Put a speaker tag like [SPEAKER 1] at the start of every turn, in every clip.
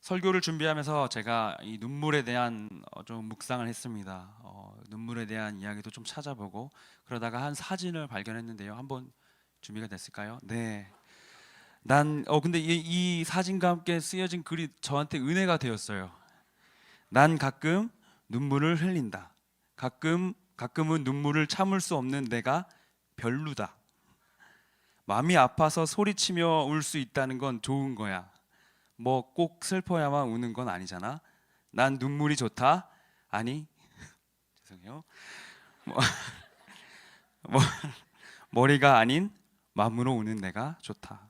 [SPEAKER 1] 설교를 준비하면서 제가 이 눈물에 대한 좀 묵상을 했습니다. 눈물에 대한 이야기도 좀 찾아보고 그러다가 한 사진을 발견했는데요. 한번 준비가 됐을까요? 네. 근데 이 사진과 함께 쓰여진 글이 저한테 은혜가 되었어요. 난 가끔 눈물을 흘린다. 가끔은 눈물을 참을 수 없는 내가 별로다. 마음이 아파서 소리치며 울 수 있다는 건 좋은 거야. 뭐 꼭 슬퍼야만 우는 건 아니잖아. 난 눈물이 좋다. 아니, 죄송해요. 뭐, 뭐, 머리가 아닌 마음으로 우는 내가 좋다.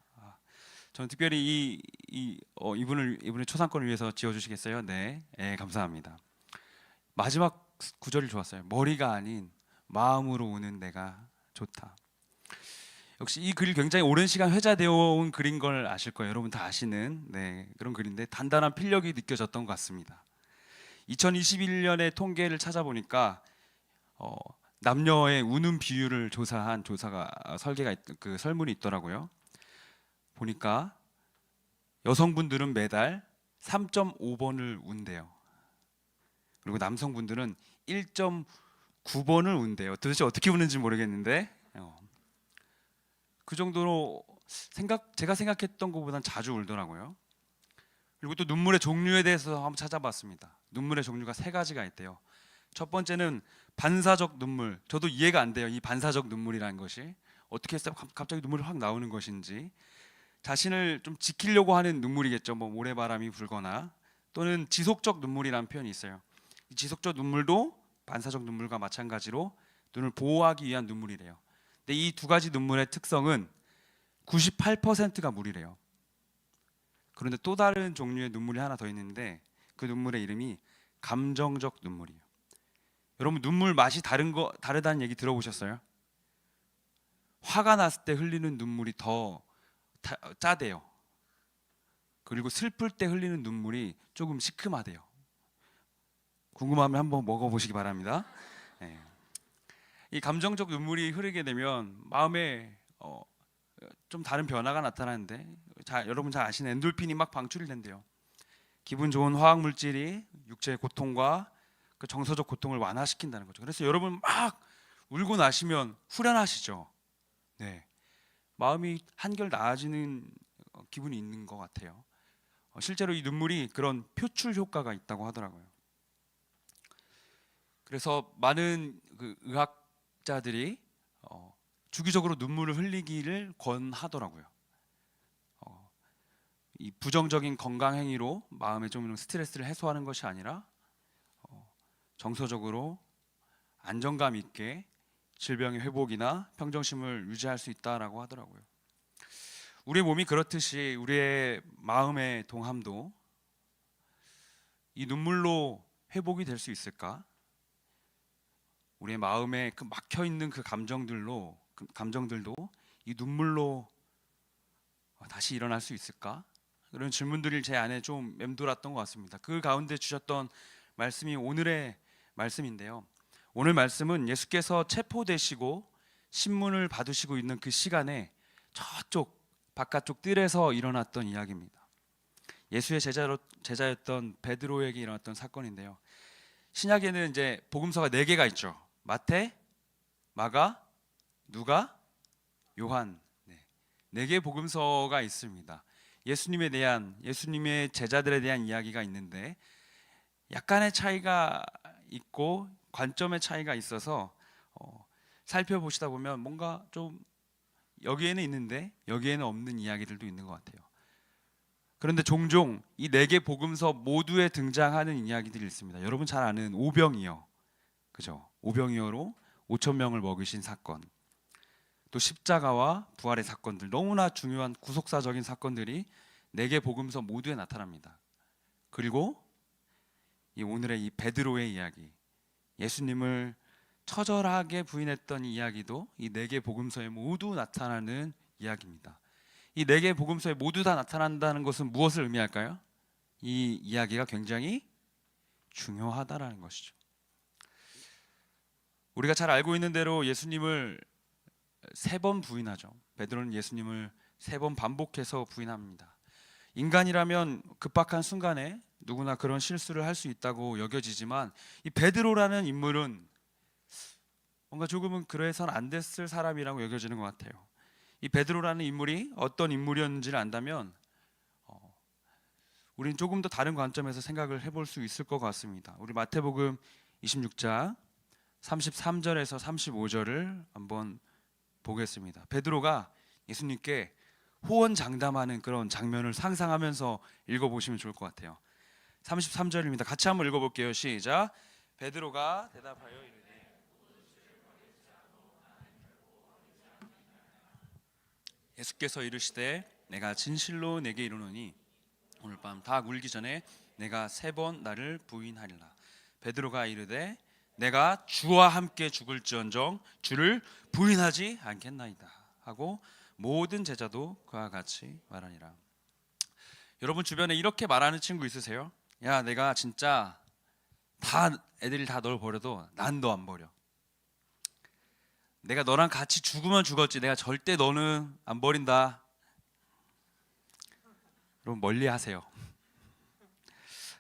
[SPEAKER 1] 저는 특별히 이분의 초상권을 위해서 지어주시겠어요? 네, 감사합니다. 마지막 구절이 좋았어요. 머리가 아닌 마음으로 우는 내가 좋다. 역시 이 글이 굉장히 오랜 시간 회자되어 온 글인 걸 아실 거예요. 여러분 다 아시는 그런 글인데 단단한 필력이 느껴졌던 것 같습니다. 2021년의 통계를 찾아보니까 어, 남녀의 우는 비율을 조사한 그 설문이 있더라고요. 보니까 여성분들은 매달 3.5번을 운대요. 그리고 남성분들은 1.9번을 운대요. 도대체 어떻게 우는지 모르겠는데 그 정도로 제가 생각했던 것보단 자주 울더라고요. 그리고 또 눈물의 종류에 대해서 한번 찾아봤습니다. 눈물의 종류가 세 가지가 있대요. 첫 번째는 반사적 눈물. 저도 이해가 안 돼요. 이 반사적 눈물이라는 것이 어떻게 해서 갑자기 눈물이 확 나오는 것인지. 자신을 좀 지키려고 하는 눈물이겠죠. 뭐 모래바람이 불거나 또는 지속적 눈물이라는 표현이 있어요. 이 지속적 눈물도 반사적 눈물과 마찬가지로 눈을 보호하기 위한 눈물이래요. 근데 이 두 가지 눈물의 특성은 98%가 물이래요. 그런데 또 다른 종류의 눈물이 하나 더 있는데 그 눈물의 이름이 감정적 눈물이에요. 여러분 눈물 맛이 다르다는 얘기 들어보셨어요? 화가 났을 때 흘리는 눈물이 더 짜대요. 그리고 슬플 때 흘리는 눈물이 조금 시큼하대요. 궁금하면 한번 먹어보시기 바랍니다. 네. 이 감정적 눈물이 흐르게 되면 마음에 좀 다른 변화가 나타나는데 여러분 잘 아시는 엔돌핀이 막 방출이 된대요. 기분 좋은 화학 물질이 육체의 고통과 그 정서적 고통을 완화시킨다는 거죠. 그래서 여러분 막 울고 나시면 후련하시죠. 네, 마음이 한결 나아지는 기분이 있는 것 같아요. 실제로 이 눈물이 그런 표출 효과가 있다고 하더라고요. 그래서 많은 그 의학자들이 주기적으로 눈물을 흘리기를 권하더라고요. 이 부정적인 건강 행위로 마음에 좀 스트레스를 해소하는 것이 아니라 정서적으로 안정감 있게 질병의 회복이나 평정심을 유지할 수 있다라고 하더라고요. 우리의 몸이 그렇듯이 우리의 마음의 동함도 이 눈물로 회복이 될 수 있을까? 우리의 마음에 그 막혀 있는 그 감정들도 이 눈물로 다시 일어날 수 있을까? 그런 질문들이 제 안에 좀 맴돌았던 것 같습니다. 그 가운데 주셨던 말씀이 오늘의 말씀인데요. 오늘 말씀은 예수께서 체포되시고 신문을 받으시고 있는 그 시간에 저쪽 바깥쪽 뜰에서 일어났던 이야기입니다. 예수의 제자였던 베드로에게 일어났던 사건인데요. 신약에는 이제 복음서가 4개가 있죠. 마태, 마가, 누가, 요한. 네 개의 복음서가 있습니다. 예수님의 제자들에 대한 이야기가 있는데 약간의 차이가 있고 관점의 차이가 있어서 살펴보시다 보면 뭔가 좀 여기에는 있는데 여기에는 없는 이야기들도 있는 것 같아요. 그런데 종종 이 4개 복음서 모두에 등장하는 이야기들이 있습니다. 여러분 잘 아는 오병이어, 그죠? 오병이어로 5천 명을 먹이신 사건, 또 십자가와 부활의 사건들, 너무나 중요한 구속사적인 사건들이 4개 복음서 모두에 나타납니다. 그리고 오늘의 이 베드로의 이야기, 예수님을 처절하게 부인했던 이야기도 이 4개 복음서에 모두 나타나는 이야기입니다. 이 4개 복음서에 모두 다 나타난다는 것은 무엇을 의미할까요? 이 이야기가 굉장히 중요하다라는 것이죠. 우리가 잘 알고 있는 대로 예수님을 3번 부인하죠. 베드로는 예수님을 3번 반복해서 부인합니다. 인간이라면 급박한 순간에 누구나 그런 실수를 할 수 있다고 여겨지지만 이 베드로라는 인물은 뭔가 조금은 그래서는 안 됐을 사람이라고 여겨지는 것 같아요. 이 베드로라는 인물이 어떤 인물이었는지를 안다면 우린 조금 더 다른 관점에서 생각을 해볼 수 있을 것 같습니다. 우리 마태복음 26장 33절에서 35절을 한번 보겠습니다. 베드로가 예수님께 호언장담하는 그런 장면을 상상하면서 읽어보시면 좋을 것 같아요. 33절입니다. 같이 한번 읽어볼게요. 시작. 베드로가 대답하여 이르되 예수께서 이르시되 내가 진실로 내게 이르노니 오늘 밤 닭 울기 전에 내가 3번 나를 부인하리라. 베드로가 이르되 내가 주와 함께 죽을지언정 주를 부인하지 않겠나이다 하고 모든 제자도 그와 같이 말하니라. 여러분 주변에 이렇게 말하는 친구 있으세요? 야, 내가 진짜 애들이 다 널 버려도 난 너 안 버려. 내가 너랑 같이 죽으면 죽었지 내가 절대 너는 안 버린다. 여러분 멀리 하세요.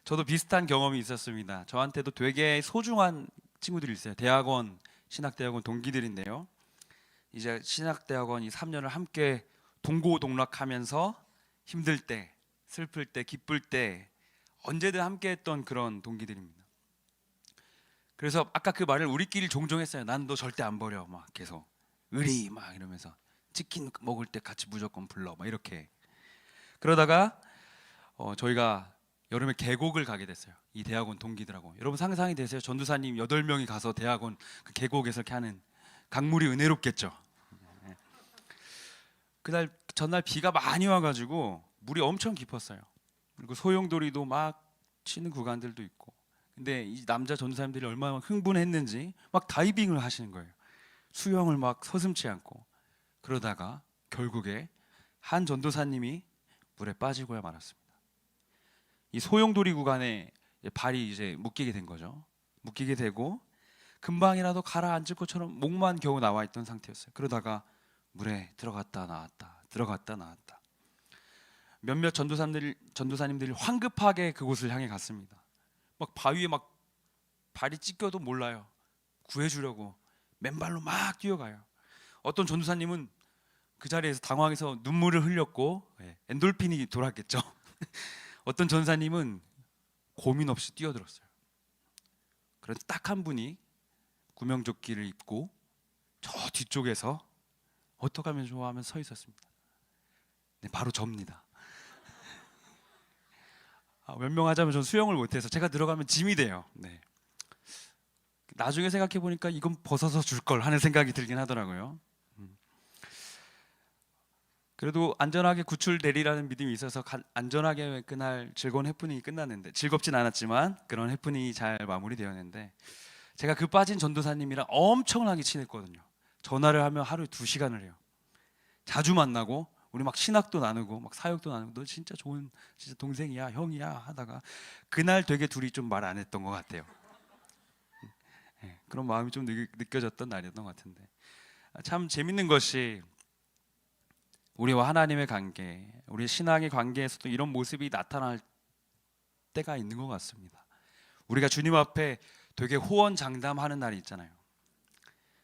[SPEAKER 1] 저도 비슷한 경험이 있었습니다. 저한테도 되게 소중한 친구들이 있어요. 대학원, 신학대학원 동기들인데요. 이제 신학대학원 이 3년을 함께 동고동락하면서 힘들 때, 슬플 때, 기쁠 때 언제든 함께 했던 그런 동기들입니다. 그래서 아까 그 말을 우리끼리 종종 했어요. 난 너 절대 안 버려. 막 계속 의리 막 이러면서 치킨 먹을 때 같이 무조건 불러 막 이렇게. 그러다가 저희가 여름에 계곡을 가게 됐어요. 이 대학원 동기들하고. 여러분 상상이 되세요? 전도사님 8명이 가서 대학원 그 계곡에서 이렇게 하는 강물이 은혜롭겠죠. 그날 전날 비가 많이 와가지고 물이 엄청 깊었어요. 그리고 소용돌이도 막 치는 구간들도 있고. 근데 이 남자 전도사님들이 얼마나 흥분했는지 막 다이빙을 하시는 거예요. 수영을 막 서슴지 않고. 그러다가 결국에 한 전도사님이 물에 빠지고야 말았습니다. 이 소용돌이 구간에 발이 이제 묶이게 된 거죠. 묶이게 되고 금방이라도 가라앉을 것처럼 목만 겨우 나와 있던 상태였어요. 그러다가 물에 들어갔다 나왔다, 들어갔다 나왔다. 몇몇 전도사님들이 황급하게 그곳을 향해 갔습니다. 막 바위에 막 발이 찢겨도 몰라요. 구해주려고 맨발로 막 뛰어가요. 어떤 전도사님은 그 자리에서 당황해서 눈물을 흘렸고 엔돌핀이 돌았겠죠. 어떤 전사님은 고민 없이 뛰어들었어요. 그런데 딱 한 분이 구명조끼를 입고 저 뒤쪽에서 어떡하면 좋아 하면 서 있었습니다. 네, 바로 접니다. 변명하자면 전 수영을 못해서 제가 들어가면 짐이 돼요. 네. 나중에 생각해 보니까 이건 벗어서 줄 걸 하는 생각이 들긴 하더라고요. 그래도 안전하게 구출되리라는 믿음이 있어서 안전하게 그날 즐거운 해프닝이 끝났는데, 즐겁진 않았지만 그런 해프닝이 잘 마무리되었는데, 제가 그 빠진 전도사님이랑 엄청나게 친했거든요. 전화를 하면 하루에 2시간을 해요. 자주 만나고 우리 막 신학도 나누고 막 사역도 나누고 너 진짜 좋은 진짜 동생이야 형이야 하다가 그날 되게 둘이 좀 말 안 했던 것 같아요. 그런 마음이 좀 느껴졌던 날이었던 것 같은데, 참 재밌는 것이 우리와 하나님의 관계, 우리 신앙의 관계에서도 이런 모습이 나타날 때가 있는 것 같습니다. 우리가 주님 앞에 되게 호언장담하는 날이 있잖아요.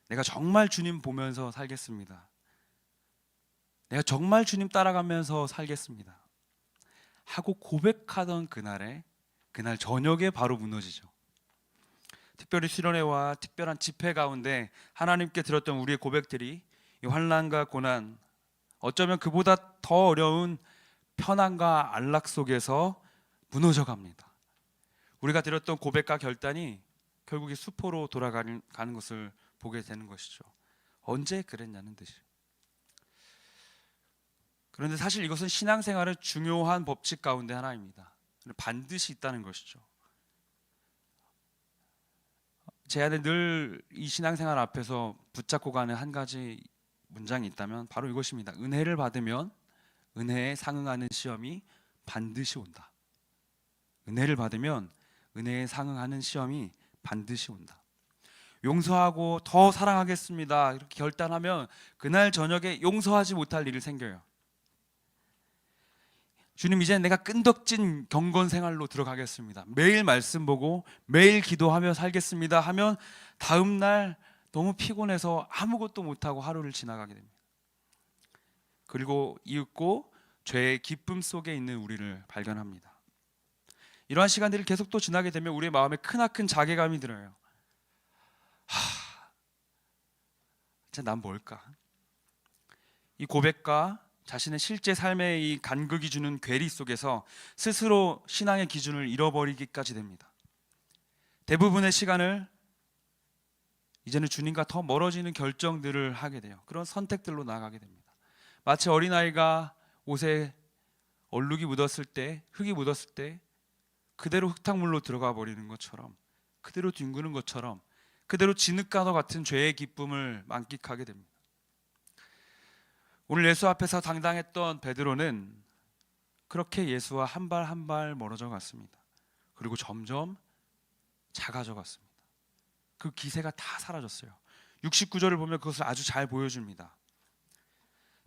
[SPEAKER 1] 내가 정말 주님 보면서 살겠습니다. 내가 정말 주님 따라가면서 살겠습니다 하고 고백하던 그날 저녁에 바로 무너지죠. 특별히 수련회와 특별한 집회 가운데 하나님께 들었던 우리의 고백들이 이 환난과 고난, 어쩌면 그보다 더 어려운 편안과 안락 속에서 무너져 갑니다. 우리가 들었던 고백과 결단이 결국에 수포로 돌아가는 것을 보게 되는 것이죠. 언제 그랬냐는 듯이. 그런데 사실 이것은 신앙생활의 중요한 법칙 가운데 하나입니다. 반드시 있다는 것이죠. 제 안에 늘 이 신앙생활 앞에서 붙잡고 가는 한 가지 문장이 있다면 바로 이것입니다. 은혜를 받으면 은혜에 상응하는 시험이 반드시 온다. 은혜를 받으면 은혜에 상응하는 시험이 반드시 온다. 용서하고 더 사랑하겠습니다 이렇게 결단하면 그날 저녁에 용서하지 못할 일이 생겨요. 주님, 이제 내가 끈덕진 경건 생활로 들어가겠습니다. 매일 말씀 보고 매일 기도하며 살겠습니다 하면 다음 날 너무 피곤해서 아무것도 못하고 하루를 지나가게 됩니다. 그리고 이윽고 죄의 기쁨 속에 있는 우리를 발견합니다. 이러한 시간들을 계속 또 지나게 되면 우리의 마음에 크나큰 자괴감이 들어요. 진짜 난 뭘까? 이 고백과 자신의 실제 삶의 이 간극이 주는 괴리 속에서 스스로 신앙의 기준을 잃어버리기까지 됩니다. 대부분의 시간을 이제는 주님과 더 멀어지는 결정들을 하게 돼요. 그런 선택들로 나아가게 됩니다. 마치 어린아이가 옷에 얼룩이 묻었을 때, 흙이 묻었을 때 그대로 흙탕물로 들어가 버리는 것처럼, 그대로 뒹구는 것처럼, 그대로 진흙과도 같은 죄의 기쁨을 만끽하게 됩니다. 오늘 예수 앞에서 당당했던 베드로는 그렇게 예수와 한 발 한 발 멀어져 갔습니다. 그리고 점점 작아져 갔습니다. 그 기세가 다 사라졌어요. 69절을 보면 그것을 아주 잘 보여줍니다.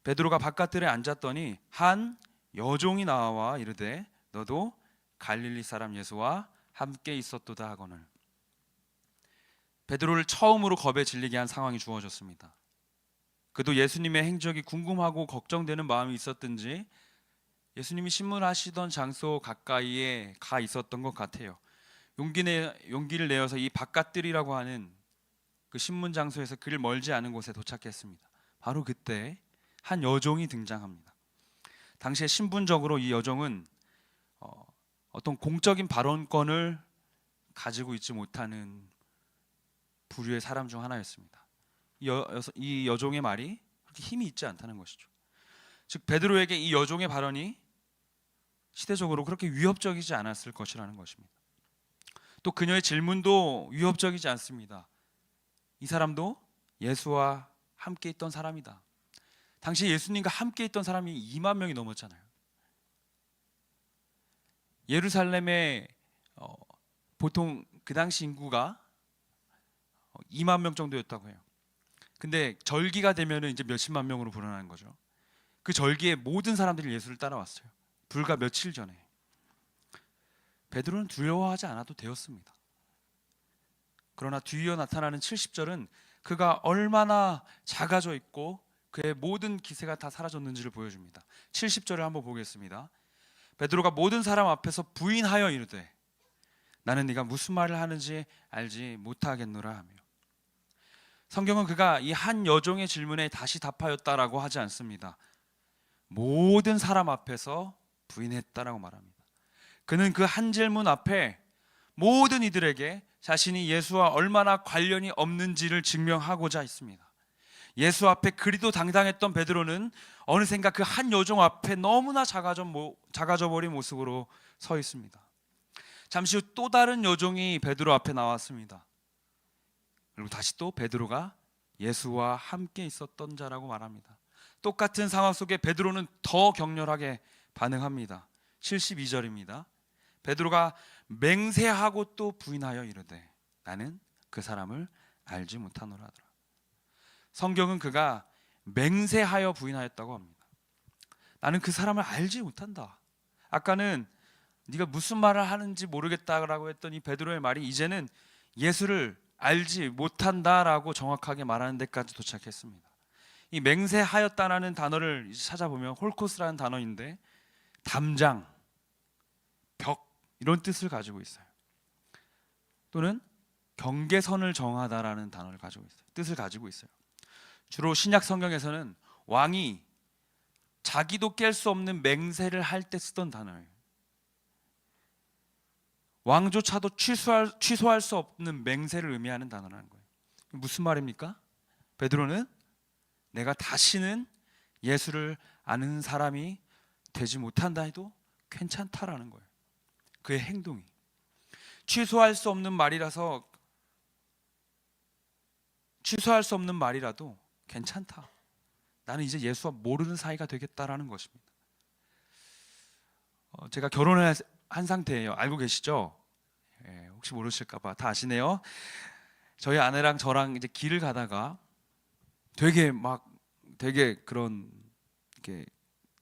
[SPEAKER 1] 베드로가 바깥들에 앉았더니 한 여종이 나와 이르되 너도 갈릴리 사람 예수와 함께 있었도다 하거늘. 베드로를 처음으로 겁에 질리게 한 상황이 주어졌습니다. 그도 예수님의 행적이 궁금하고 걱정되는 마음이 있었든지 예수님이 신문하시던 장소 가까이에 가 있었던 것 같아요. 용기를 내어서 이 바깥들이라고 하는 그 신문 장소에서 그리 멀지 않은 곳에 도착했습니다. 바로 그때 한 여종이 등장합니다. 당시에 신분적으로 이 여종은 어떤 공적인 발언권을 가지고 있지 못하는 부류의 사람 중 하나였습니다. 이 여종의 말이 그렇게 힘이 있지 않다는 것이죠. 즉 베드로에게 이 여종의 발언이 시대적으로 그렇게 위협적이지 않았을 것이라는 것입니다. 또 그녀의 질문도 위협적이지 않습니다. 이 사람도 예수와 함께 있던 사람이다. 당시 예수님과 함께 있던 사람이 2만 명이 넘었잖아요. 예루살렘의 보통 그 당시 인구가 2만 명 정도였다고 해요. 근데 절기가 되면 이제 몇십만 명으로 불어나는 거죠. 그 절기에 모든 사람들이 예수를 따라왔어요. 불과 며칠 전에. 베드로는 두려워하지 않아도 되었습니다. 그러나 뒤이어 나타나는 70절은 그가 얼마나 작아져 있고 그의 모든 기세가 다 사라졌는지를 보여줍니다. 70절을 한번 보겠습니다. 베드로가 모든 사람 앞에서 부인하여 이르되 나는 네가 무슨 말을 하는지 알지 못하겠노라 하며. 성경은 그가 이 한 여종의 질문에 다시 답하였다라고 하지 않습니다. 모든 사람 앞에서 부인했다라고 말합니다. 그는 그 한 질문 앞에 모든 이들에게 자신이 예수와 얼마나 관련이 없는지를 증명하고자 했습니다. 예수 앞에 그리도 당당했던 베드로는 어느샌가 그 한 여종 앞에 너무나 작아져 버린 모습으로 서 있습니다. 잠시 후 또 다른 여종이 베드로 앞에 나왔습니다. 그리고 다시 또 베드로가 예수와 함께 있었던 자라고 말합니다. 똑같은 상황 속에 베드로는 더 격렬하게 반응합니다. 72절입니다. 베드로가 맹세하고 또 부인하여 이르되 나는 그 사람을 알지 못하노라 하더라. 성경은 그가 맹세하여 부인하였다고 합니다. 나는 그 사람을 알지 못한다. 아까는 네가 무슨 말을 하는지 모르겠다라고 했던 이 베드로의 말이 이제는 예수를 알지 못한다라고 정확하게 말하는 데까지 도착했습니다. 이 맹세하였다라는 단어를 찾아보면 홀코스라는 단어인데 담장, 벽 이런 뜻을 가지고 있어요. 또는 경계선을 정하다라는 단어를 가지고 있어요. 뜻을 가지고 있어요. 주로 신약 성경에서는 왕이 자기도 깰 수 없는 맹세를 할 때 쓰던 단어예요. 왕조차도 취소할 수 없는 맹세를 의미하는 단어라는 거예요. 무슨 말입니까? 베드로는 내가 다시는 예수를 아는 사람이 되지 못한다 해도 괜찮다라는 거예요. 그의 행동이 취소할 수 없는 말이라도 괜찮다. 나는 이제 예수와 모르는 사이가 되겠다라는 것입니다. 제가 결혼을 한 상태예요. 알고 계시죠? 혹시 모르실까봐 다 아시네요. 저희 아내랑 저랑 이제 길을 가다가 되게 그런 이렇게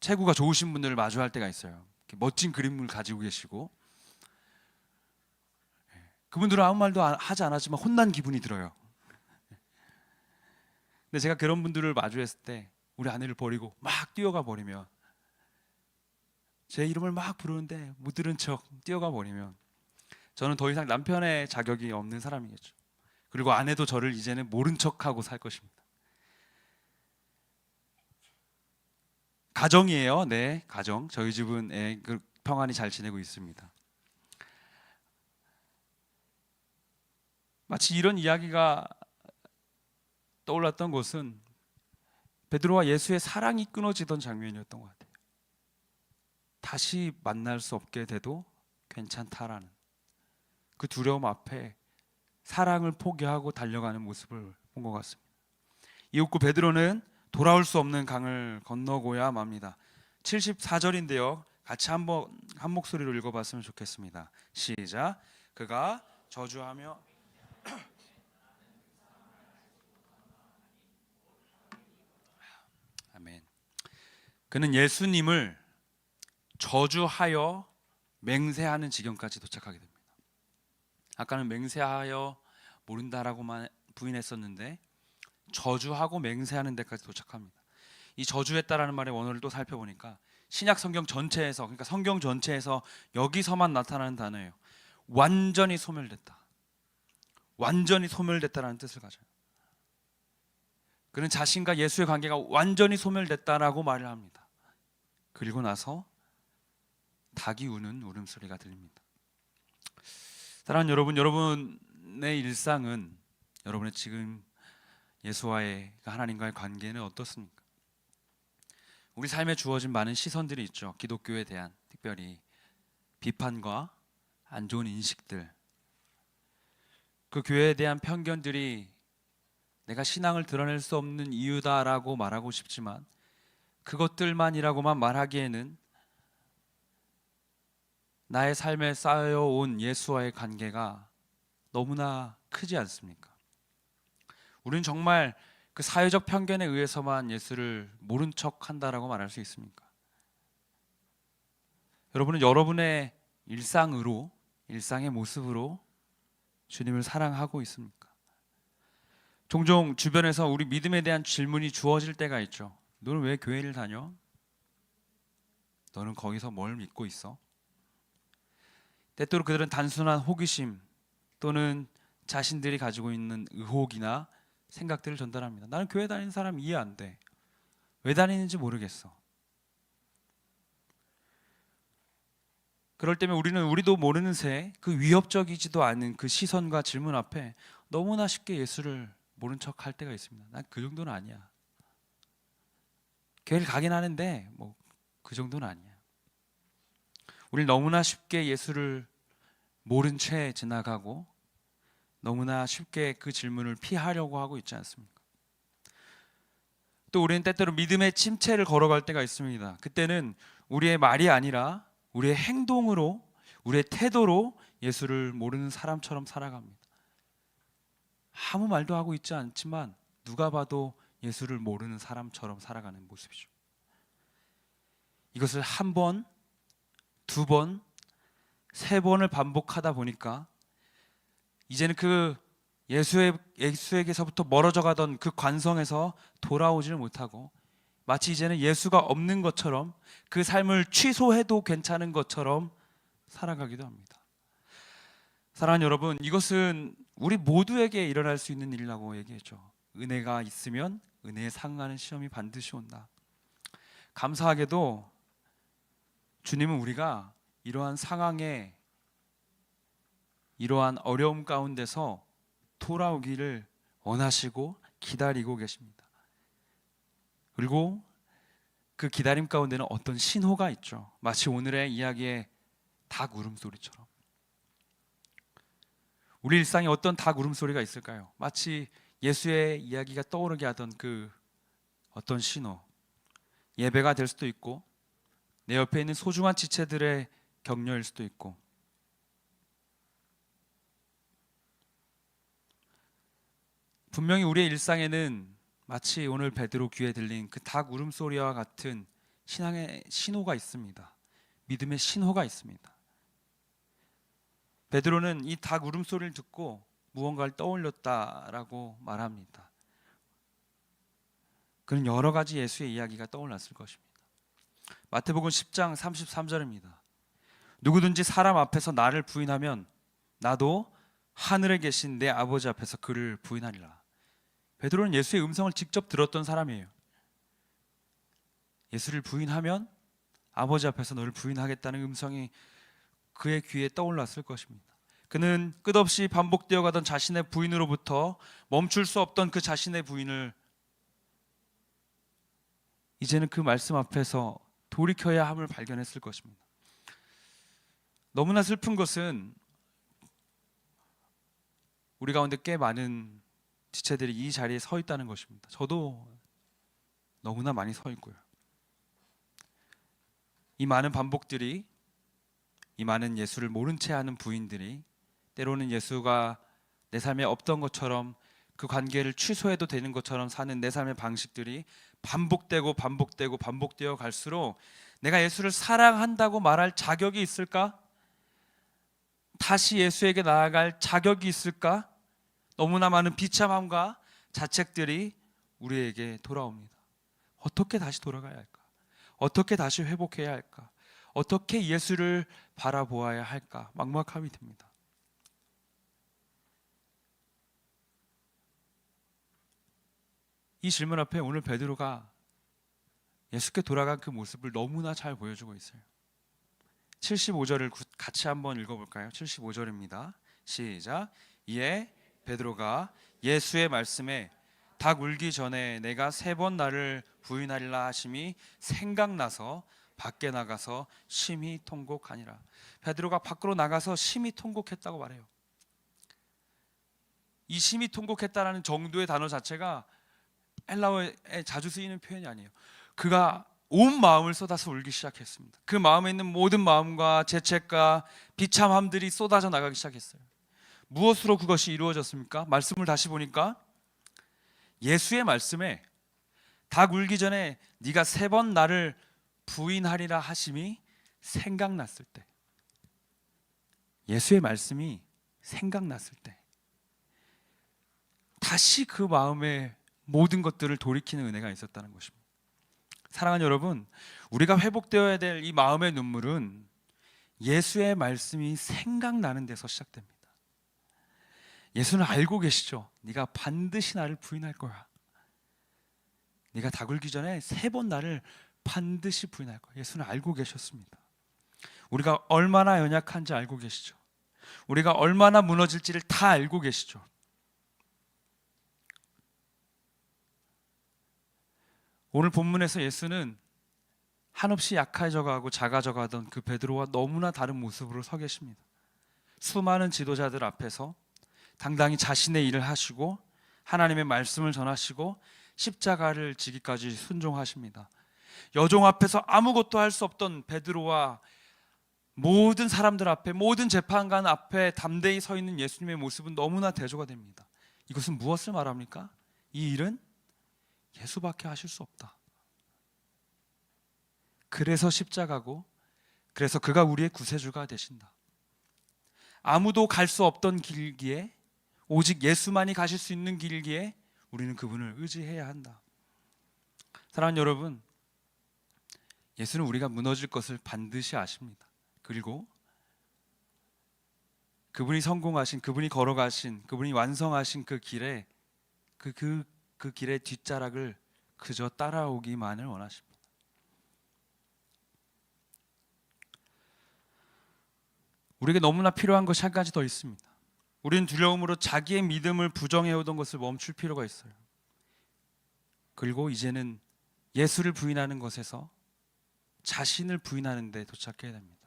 [SPEAKER 1] 체구가 좋으신 분들을 마주할 때가 있어요. 멋진 그림을 가지고 계시고, 그분들은 아무 말도 하지 않았지만 혼난 기분이 들어요. 근데 제가 그런 분들을 마주했을 때 우리 아내를 버리고 막 뛰어가 버리면, 제 이름을 막 부르는데 못 들은 척 뛰어가 버리면 저는 더 이상 남편의 자격이 없는 사람이겠죠. 그리고 아내도 저를 이제는 모른 척하고 살 것입니다. 가정이에요. 네, 가정. 저희 집은 평안히 잘 지내고 있습니다. 마치 이런 이야기가 떠올랐던 것은 베드로와 예수의 사랑이 끊어지던 장면이었던 것 같아요. 다시 만날 수 없게 돼도 괜찮다라는 그 두려움 앞에 사랑을 포기하고 달려가는 모습을 본 것 같습니다. 이윽고 베드로는 돌아올 수 없는 강을 건너고야 맙니다. 74절인데요. 같이 한 목소리로 읽어봤으면 좋겠습니다. 시작. 그가 저주하며 아멘. 그는 예수님을 저주하여 맹세하는 지경까지 도착하게 됩니다. 아까는 맹세하여 모른다라고만 부인했었는데 저주하고 맹세하는 데까지 도착합니다. 이 저주했다라는 말의 원어를 또 살펴보니까 신약 성경 전체에서, 그러니까 성경 전체에서 여기서만 나타나는 단어예요. 완전히 소멸됐다. 완전히 소멸됐다라는 뜻을 가져요. 그는 자신과 예수의 관계가 완전히 소멸됐다라고 말을 합니다. 그리고 나서 닭이 우는 울음소리가 들립니다. 사랑하는 여러분, 여러분의 일상은, 여러분의 지금 예수와의, 하나님과의 관계는 어떻습니까? 우리 삶에 주어진 많은 시선들이 있죠. 기독교에 대한 특별히 비판과 안 좋은 인식들, 그 교회에 대한 편견들이 내가 신앙을 드러낼 수 없는 이유다라고 말하고 싶지만 그것들만이라고만 말하기에는 나의 삶에 쌓여온 예수와의 관계가 너무나 크지 않습니까? 우리는 정말 그 사회적 편견에 의해서만 예수를 모른 척 한다라고 말할 수 있습니까? 여러분은 여러분의 일상으로, 일상의 모습으로 주님을 사랑하고 있습니까? 종종 주변에서 우리 믿음에 대한 질문이 주어질 때가 있죠. 너는 왜 교회를 다녀? 너는 거기서 뭘 믿고 있어? 때때로 그들은 단순한 호기심 또는 자신들이 가지고 있는 의혹이나 생각들을 전달합니다. 나는 교회 다니는 사람 이해 안 돼. 왜 다니는지 모르겠어. 그럴 때면 우리도 모르는 새 그 위협적이지도 않은 그 시선과 질문 앞에 너무나 쉽게 예수를 모른 척 할 때가 있습니다. 난 그 정도는 아니야. 교회를 가긴 하는데 뭐 그 정도는 아니야. 우리는 너무나 쉽게 예수를 모른 채 지나가고 너무나 쉽게 그 질문을 피하려고 하고 있지 않습니까? 또 우리는 때때로 믿음의 침체를 걸어갈 때가 있습니다. 그때는 우리의 말이 아니라 우리의 행동으로, 우리의 태도로 예수를 모르는 사람처럼 살아갑니다. 아무 말도 하고 있지 않지만 누가 봐도 예수를 모르는 사람처럼 살아가는 모습이죠. 이것을 한 번, 두 번, 세 번을 반복하다 보니까 이제는 그 예수에게서부터 멀어져 가던 그 관성에서 돌아오지를 못하고 마치 이제는 예수가 없는 것처럼 그 삶을 취소해도 괜찮은 것처럼 살아가기도 합니다. 사랑하는 여러분, 이것은 우리 모두에게 일어날 수 있는 일이라고 얘기했죠. 은혜가 있으면 은혜에 상응하는 시험이 반드시 온다. 감사하게도 주님은 우리가 이러한 상황에, 이러한 어려움 가운데서 돌아오기를 원하시고 기다리고 계십니다. 그리고 그 기다림 가운데는 어떤 신호가 있죠. 마치 오늘의 이야기의 닭 울음소리처럼. 우리 일상에 어떤 닭 울음소리가 있을까요? 마치 예수의 이야기가 떠오르게 하던 그 어떤 신호, 예배가 될 수도 있고 내 옆에 있는 소중한 지체들의 격려일 수도 있고, 분명히 우리의 일상에는 마치 오늘 베드로 귀에 들린 그 닭 울음소리와 같은 신앙의 신호가 있습니다. 믿음의 신호가 있습니다. 베드로는 이 닭 울음소리를 듣고 무언가를 떠올렸다라고 말합니다. 그는 여러 가지 예수의 이야기가 떠올랐을 것입니다. 마태복음 10장 33절입니다. 누구든지 사람 앞에서 나를 부인하면 나도 하늘에 계신 내 아버지 앞에서 그를 부인하리라. 베드로는 예수의 음성을 직접 들었던 사람이에요. 예수를 부인하면 아버지 앞에서 너를 부인하겠다는 음성이 그의 귀에 떠올랐을 것입니다. 그는 끝없이 반복되어 가던 자신의 부인으로부터 멈출 수 없던 그 자신의 부인을 이제는 그 말씀 앞에서 돌이켜야 함을 발견했을 것입니다. 너무나 슬픈 것은 우리 가운데 꽤 많은 지체들이 이 자리에 서 있다는 것입니다. 저도 너무나 많이 서 있고요. 이 많은 반복들이, 이 많은 예수를 모른 채 하는 부인들이, 때로는 예수가 내 삶에 없던 것처럼 그 관계를 취소해도 되는 것처럼 사는 내 삶의 방식들이 반복되어 갈수록 내가 예수를 사랑한다고 말할 자격이 있을까? 다시 예수에게 나아갈 자격이 있을까? 너무나 많은 비참함과 자책들이 우리에게 돌아옵니다. 어떻게 다시 돌아가야 할까? 어떻게 다시 회복해야 할까? 어떻게 예수를 바라보아야 할까? 막막함이 듭니다. 이 질문 앞에 오늘 베드로가 예수께 돌아간 그 모습을 너무나 잘 보여주고 있어요. 75절을 같이 한번 읽어볼까요? 75절입니다. 시작. 이에 베드로가 예수의 말씀에 닭 울기 전에 내가 3번 나를 부인하리라 하심이 생각나서 밖에 나가서 심히 통곡하니라. 베드로가 밖으로 나가서 심히 통곡했다고 말해요. 이 심히 통곡했다라는 정도의 단어 자체가 헬라어에 자주 쓰이는 표현이 아니에요. 그가 온 마음을 쏟아서 울기 시작했습니다. 그 마음에 있는 모든 마음과 죄책과 비참함들이 쏟아져 나가기 시작했어요. 무엇으로 그것이 이루어졌습니까? 말씀을 다시 보니까 예수의 말씀에 닭 울기 전에 네가 3번 나를 부인하리라 하심이 생각났을 때, 예수의 말씀이 생각났을 때 다시 그 마음에 모든 것들을 돌이키는 은혜가 있었다는 것입니다. 사랑하는 여러분, 우리가 회복되어야 될 이 마음의 눈물은 예수의 말씀이 생각나는 데서 시작됩니다. 예수는 알고 계시죠? 네가 반드시 나를 부인할 거야. 네가 닭 울기 전에 3번 나를 반드시 부인할 거야. 예수는 알고 계셨습니다. 우리가 얼마나 연약한지 알고 계시죠? 우리가 얼마나 무너질지를 다 알고 계시죠? 오늘 본문에서 예수는 한없이 약해져 가고 작아져 가던 그 베드로와 너무나 다른 모습으로 서 계십니다. 수많은 지도자들 앞에서 당당히 자신의 일을 하시고 하나님의 말씀을 전하시고 십자가를 지기까지 순종하십니다. 여종 앞에서 아무것도 할 수 없던 베드로와 모든 사람들 앞에, 모든 재판관 앞에 담대히 서 있는 예수님의 모습은 너무나 대조가 됩니다. 이것은 무엇을 말합니까? 이 일은 예수밖에 하실 수 없다. 그래서 십자가고, 그래서 그가 우리의 구세주가 되신다. 아무도 갈 수 없던 길기에, 오직 예수만이 가실 수 있는 길기에 우리는 그분을 의지해야 한다. 사랑하는 여러분, 예수는 우리가 무너질 것을 반드시 아십니다. 그리고 그분이 성공하신, 그분이 걸어가신, 그분이 완성하신 그 길에 그 길의 뒷자락을 그저 따라오기만을 원하십니다. 우리에게 너무나 필요한 것이 한 가지 더 있습니다. 우리는 두려움으로 자기의 믿음을 부정해오던 것을 멈출 필요가 있어요. 그리고 이제는 예수를 부인하는 것에서 자신을 부인하는 데 도착해야 됩니다.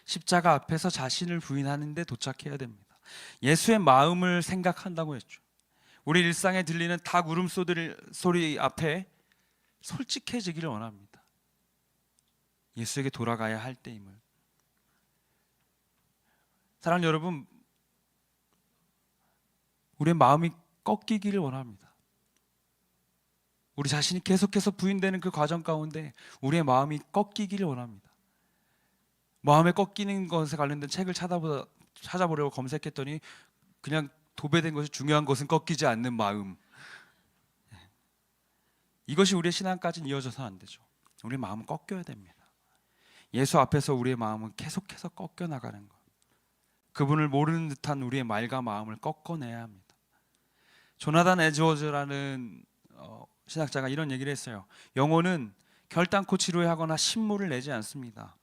[SPEAKER 1] 십자가 앞에서 자신을 부인하는 데 도착해야 됩니다. 예수의 마음을 생각한다고 했죠. 우리 일상에 들리는 닭 울음소리 앞에 솔직해지기를 원합니다. 예수에게 돌아가야 할 때임을. 사랑하는 여러분, 우리의 마음이 꺾이기를 원합니다. 우리 자신이 계속해서 부인되는 그 과정 가운데 우리의 마음이 꺾이기를 원합니다. 마음에 꺾이는 것에 관련된 책을 찾아보려고 검색했더니 그냥 도배된 것이 중요한 것은 꺾이지 않는 마음. 이것이 우리의 신앙까지는 이어져서는 안 되죠. 우리의 마음은 꺾여야 됩니다. 예수 앞에서 우리의 마음은 계속해서 꺾여 나가는 것. 그분을 모르는 듯한 우리의 말과 마음을 꺾어내야 합니다. 조나단 에드워즈라는 신학자가 이런 얘기를 했어요. 영혼은 결단코 지루해하거나 신물을 내지 않습니다.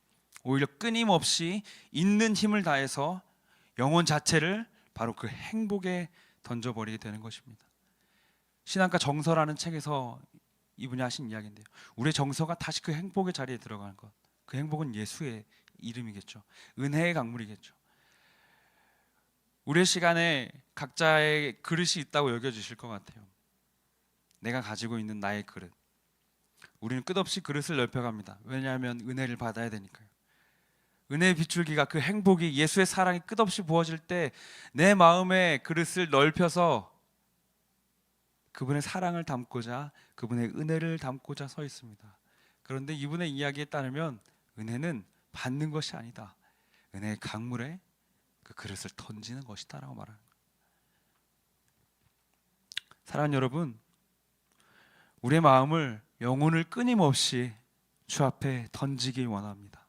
[SPEAKER 1] 오히려 끊임없이 있는 힘을 다해서 영혼 자체를 바로 그 행복에 던져버리게 되는 것입니다. 신앙가 정서라는 책에서 이분이 하신 이야기인데요, 우리의 정서가 다시 그 행복의 자리에 들어가는 것, 그 행복은 예수의 이름이겠죠. 은혜의 강물이겠죠. 우리의 시간에 각자의 그릇이 있다고 여겨주실 것 같아요. 내가 가지고 있는 나의 그릇. 우리는 끝없이 그릇을 넓혀갑니다. 왜냐하면 은혜를 받아야 되니까요. 은혜의 빗줄기가, 그 행복이, 예수의 사랑이 끝없이 부어질 때 내 마음의 그릇을 넓혀서 그분의 사랑을 담고자, 그분의 은혜를 담고자 서 있습니다. 그런데 이분의 이야기에 따르면 은혜는 받는 것이 아니다. 은혜의 강물에 그 그릇을 던지는 것이다 라고 말하는 거예요. 사랑하는 여러분, 우리의 마음을, 영혼을 끊임없이 주 앞에 던지길 원합니다.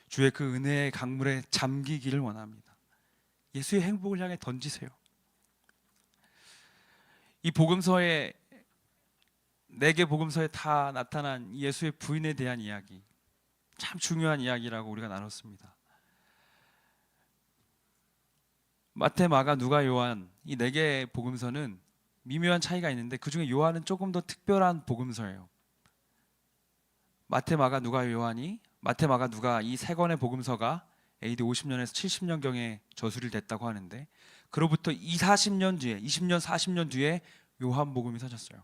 [SPEAKER 1] 주의 그 은혜의 강물에 잠기기를 원합니다. 예수의 행복을 향해 던지세요. 이 복음서에, 4개 복음서에 다 나타난 예수의 부인에 대한 이야기, 참 중요한 이야기라고 우리가 나눴습니다. 마태, 마가, 누가, 요한, 이 4개의 복음서는 미묘한 차이가 있는데 그 중에 요한은 조금 더 특별한 복음서예요. 마태, 마가, 누가, 요한이, 마태, 마가, 누가, 이 3권의 복음서가 AD 50년에서 70년경에 저술이 됐다고 하는데, 그로부터 40년 뒤에, 20년, 40년 뒤에 요한복음이 서졌어요.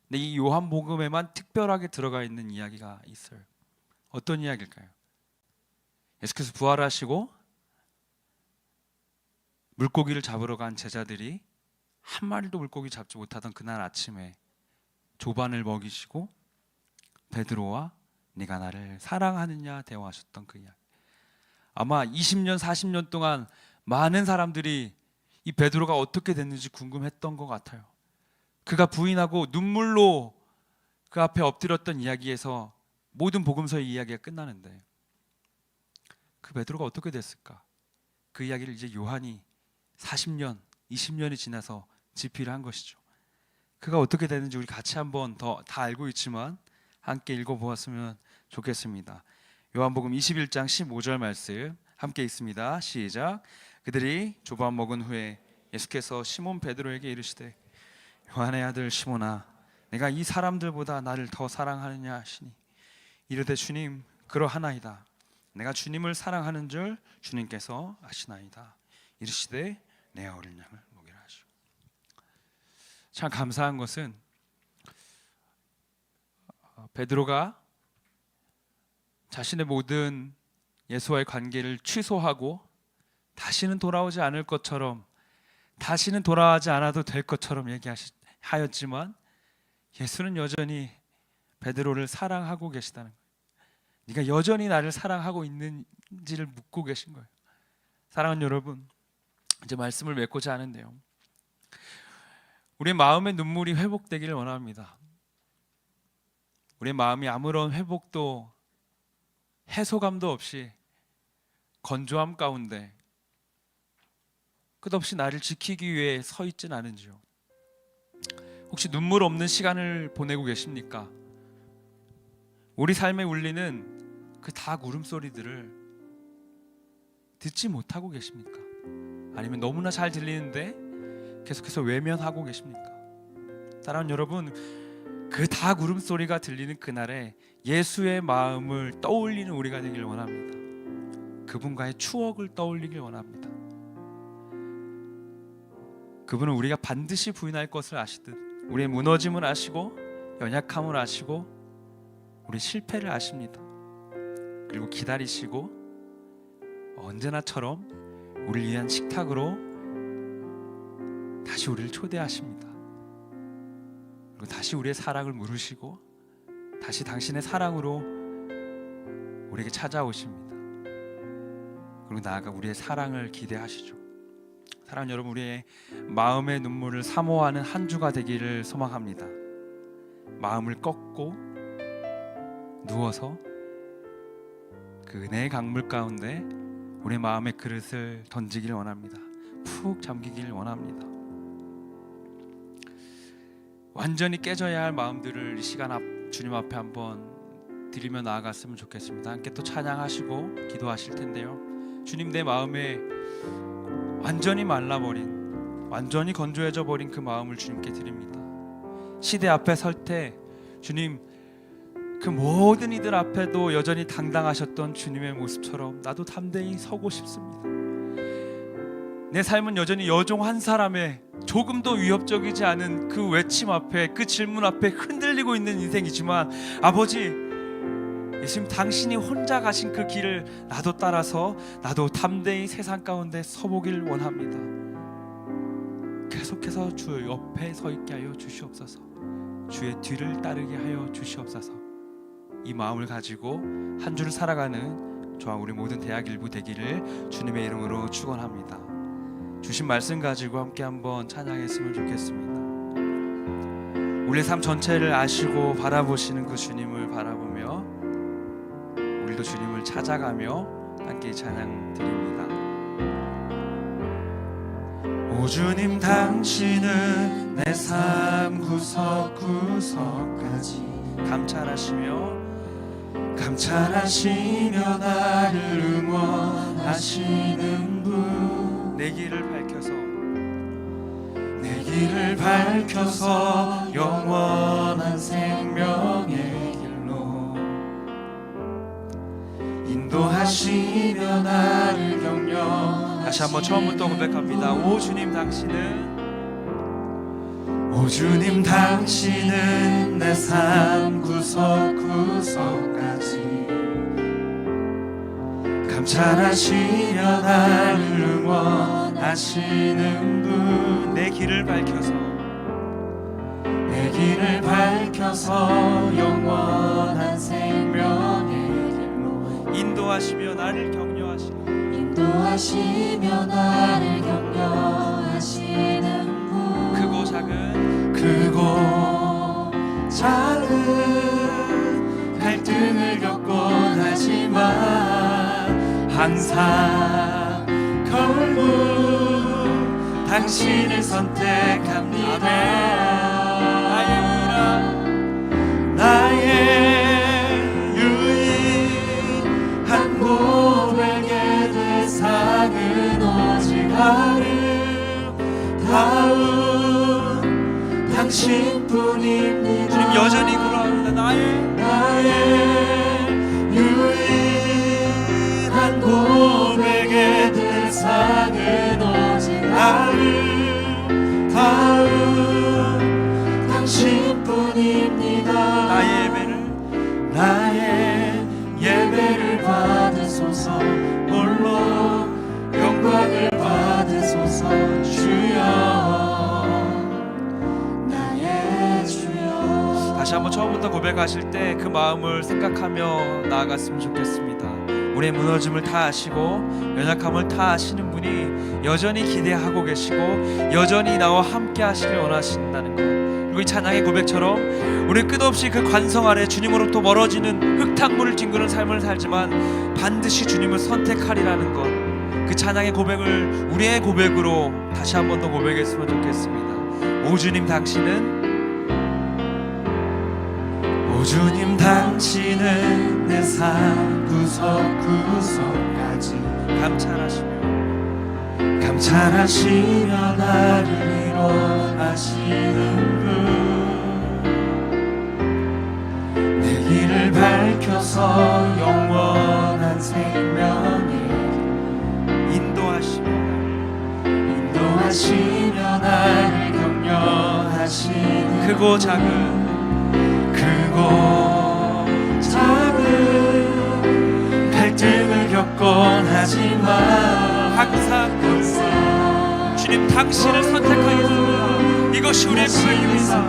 [SPEAKER 1] 근데 이 요한복음에만 특별하게 들어가 있는 이야기가 있어요. 어떤 이야기일까요? 예수께서 부활하시고 물고기를 잡으러 간 제자들이 한 마리도 물고기 잡지 못하던 그날 아침에 조반을 먹이시고 베드로와 네가 나를 사랑하느냐 대화하셨던 그 이야기. 아마 20년, 40년 동안 많은 사람들이 이 베드로가 어떻게 됐는지 궁금했던 것 같아요. 그가 부인하고 눈물로 그 앞에 엎드렸던 이야기에서 모든 복음서의 이야기가 끝나는데, 그 베드로가 어떻게 됐을까? 그 이야기를 이제 요한이 40년, 20년이 지나서 집필을 한 것이죠. 그가 어떻게 됐는지 우리 같이 한번 다 알고 있지만 함께 읽어보았으면 좋겠습니다. 요한복음 21장 15절 말씀 함께 읽습니다. 시작. 그들이 조반 먹은 후에 예수께서 시몬 베드로에게 이르시되 요한의 아들 시몬아, 내가 이 사람들보다 나를 더 사랑하느냐 하시니 이르되 주님 그러하나이다. 내가 주님을 사랑하는 줄 주님께서 아시나이다. 이르시되 내 어린 양을 먹이라 하시고. 참 감사한 것은 베드로가 자신의 모든 예수와의 관계를 취소하고 다시는 돌아오지 않을 것처럼, 다시는 돌아오지 않아도 될 것처럼 얘기하였지만 예수는 여전히 베드로를 사랑하고 계시다는 거예요. 네가 여전히 나를 사랑하고 있는지를 묻고 계신 거예요. 사랑하는 여러분, 이제 말씀을 맺고자 하는데요, 우리의 마음의 눈물이 회복되기를 원합니다. 우리의 마음이 아무런 회복도 해소감도 없이 건조함 가운데 끝없이 나를 지키기 위해 서 있진 않은지요. 혹시 눈물 없는 시간을 보내고 계십니까? 우리 삶에 울리는 그 닭 울음소리들을 듣지 못하고 계십니까? 아니면 너무나 잘 들리는데 계속해서 외면하고 계십니까? 사랑하는 여러분, 그 닭 울음소리가 들리는 그날에 예수의 마음을 떠올리는 우리가 되길 원합니다. 그분과의 추억을 떠올리길 원합니다. 그분은 우리가 반드시 부인할 것을 아시듯 우리의 무너짐을 아시고 연약함을 아시고 우리 실패를 아십니다. 그리고 기다리시고 언제나처럼 우리를 위한 식탁으로 다시 우리를 초대하십니다. 그리고 다시 우리의 사랑을 물으시고 다시 당신의 사랑으로 우리에게 찾아오십니다. 그리고 나아가 우리의 사랑을 기대하시죠. 사랑하는 여러분, 우리의 마음의 눈물을 사모하는 한 주가 되기를 소망합니다. 마음을 꺾고 누워서 그 은혜의 강물 가운데 우리 마음의 그릇을 던지길 원합니다. 푹 잠기길 원합니다. 완전히 깨져야 할 마음들을 이 시간 주님 앞에 한번 드리며 나아갔으면 좋겠습니다. 함께 또 찬양하시고 기도하실 텐데요. 주님, 내 마음에 완전히 말라버린, 완전히 건조해져 버린 그 마음을 주님께 드립니다. 시대 앞에 설 때 주님, 그 모든 이들 앞에도 여전히 당당하셨던 주님의 모습처럼 나도 담대히 서고 싶습니다. 내 삶은 여전히 여종 한 사람의 조금도 위협적이지 않은 그 외침 앞에, 그 질문 앞에 흔들리고 있는 인생이지만 아버지, 예수님, 당신이 혼자 가신 그 길을 나도 따라서 나도 담대히 세상 가운데 서보길 원합니다. 계속해서 주 옆에 서 있게 하여 주시옵소서. 주의 뒤를 따르게 하여 주시옵소서. 이 마음을 가지고 한 주를 살아가는 저와 우리 모든 대학 일부 되기를 주님의 이름으로 축원합니다. 주신 말씀 가지고 함께 한번 찬양했으면 좋겠습니다. 우리의 삶 전체를 아시고 바라보시는 그 주님을 바라보며 우리도 주님을 찾아가며 함께 찬양 드립니다. 오 주님, 당신은 내 삶 구석구석까지 감찰하시며 나를 응원하시는 분, 내 길을 밝혀서 영원한 생명의 길로 인도하시며 나를 격려. 다시 한번 처음부터 고백합니다. 오 주님, 당신은 내 삶 구석구석까지 감찰하시며 나를 응원하시는 분, 내 길을 밝혀서 영원한 생명의 길로 인도하시며 나를 격려하시는 분, 크고 작은 갈등을 겪곤 하지만 항상 결국 당신을 선택합니다. 나의 유일한 고백의 대상은 오직 아름다운 당신뿐입니다. 주님, 여전히 그러합니다. 나의 유일한 고백의 대상은 오직 아름다운 당신뿐입니다. 나의 예배를 받으소서. 홀로 영광을 받으소서. 나의 주여. 다시 한번 처음부터 고백하실 때 그 마음을 생각하며 나아갔으면 좋겠습니다. 우리의 무너짐을 다 아시고 연약함을 다 아시는 분이 여전히 기대하고 계시고 여전히 나와 함께 하시길 원하신다는 것, 그리고 이 찬양의 고백처럼 우리 끝없이 그 관성 아래 주님으로부터 멀어지는 흙탕물을 뒹구는 삶을 살지만 반드시 주님을 선택하리라는 것, 그 찬양의 고백을 우리의 고백으로 다시 한 번 더 고백했으면 좋겠습니다. 오 주님, 당신은 내 삶 구석구석까지 감찰하시며 나를 위로하시는 분, 내 길을 밝혀서 영원한 생명에 인도하시며 나를 격려하시는 크고 작은 갈등을 겪곤 하지만 항상 주님, 당신을 선택하겠습니다. 이것이 우리의 고백입니다.